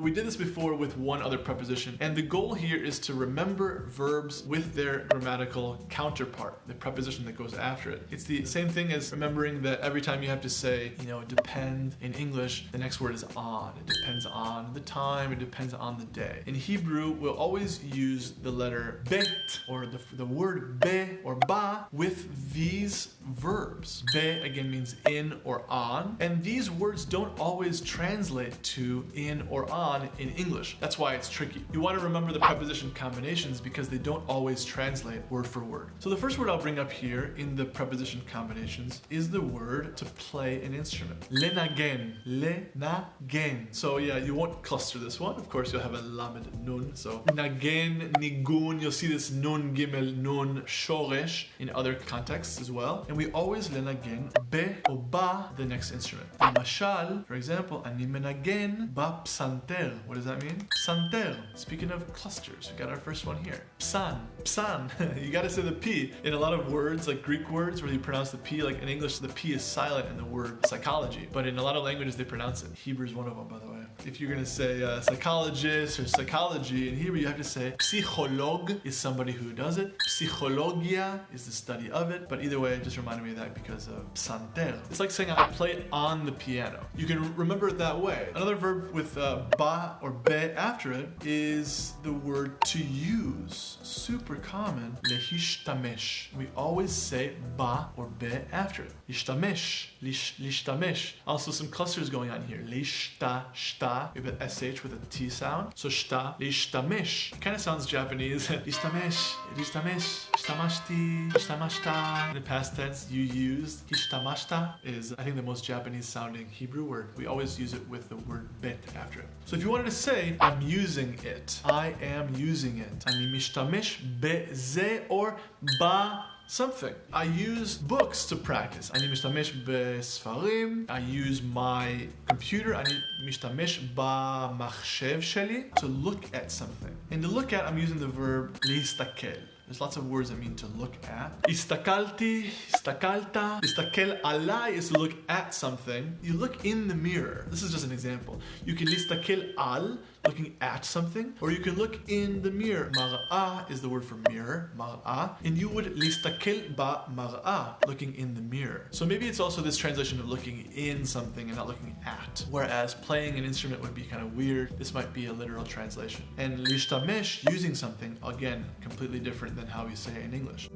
We did this before with one other preposition, and the goal here is to remember verbs with their grammatical counterpart, the preposition that goes after it. It's the same thing as remembering that every time you have to say, depend in English, the next word is on. It depends on the time, it depends on the day. In Hebrew, we'll always use the letter bet, or the word be or ba, with these verbs. Be again means in or on, and these words don't always translate to in or on in English. That's why it's tricky. You want to remember the preposition combinations because they don't always translate word for word. So the first word I'll bring up here in the preposition combinations is the word to play an instrument. Lenagen. Lenagen. So yeah, you won't cluster this one. Of course, you'll have a lamed nun. So nagen, nigun. You'll see this nun, gimel, nun, shoresh in other contexts as well. And we always lenagen be or ba, the next instrument. Mashal, for example, ani menagen ba psanter. What does that mean? Psanter. Speaking of clusters, we got our first one here. Psan. Psan. You gotta say the P. In a lot of words, like Greek words, where you pronounce the P, like in English, the P is silent in the word psychology. But in a lot of languages, they pronounce it. Hebrew is one of them, by the way. If you're gonna say psychologist or psychology, in Hebrew, you have to say psycholog is somebody who does it. Psychologia is the study of it. But either way, it just reminded me of that because of psanter. It's like saying I play on the piano. You can remember it that way. Another verb with ba or be after it is the word to use. Super common. Lehishtamesh. We always say ba or be after it. Ishtamesh. Lishtamesh. Also some clusters going on here. Lishta, shta. We have an sh with a t sound. So shta, lishtamesh. Kind of sounds Japanese. Ishtamesh, ishtamesh, ishtamashti, ishtamashta. In the past tense, you used. Ishtamashta is, I think, the most Japanese sounding Hebrew word. We always use it with the word bet after it. So if you wanted to say, I'm using it, I am using it, אני משתמש בזה or ba something. I use books to practice. אני משתמש בספרים. I use my computer. אני משתמש במחשב שלי to look at something. And to look at, I'm using the verb להסתכל. There's lots of words that mean to look at. הסתכלתי, הסתכלת. להסתכל עליי is to look at something. You look in the mirror. This is just an example. You can להסתכל על, looking at something, or you can look in the mirror. מראה is the word for mirror, מראה. And you would להסתכל במראה, looking in the mirror. So maybe it's also this translation of looking in something and not looking at. Whereas playing an instrument would be kind of weird. This might be a literal translation. And להשתמש, using something, again, completely different than how we say it in English.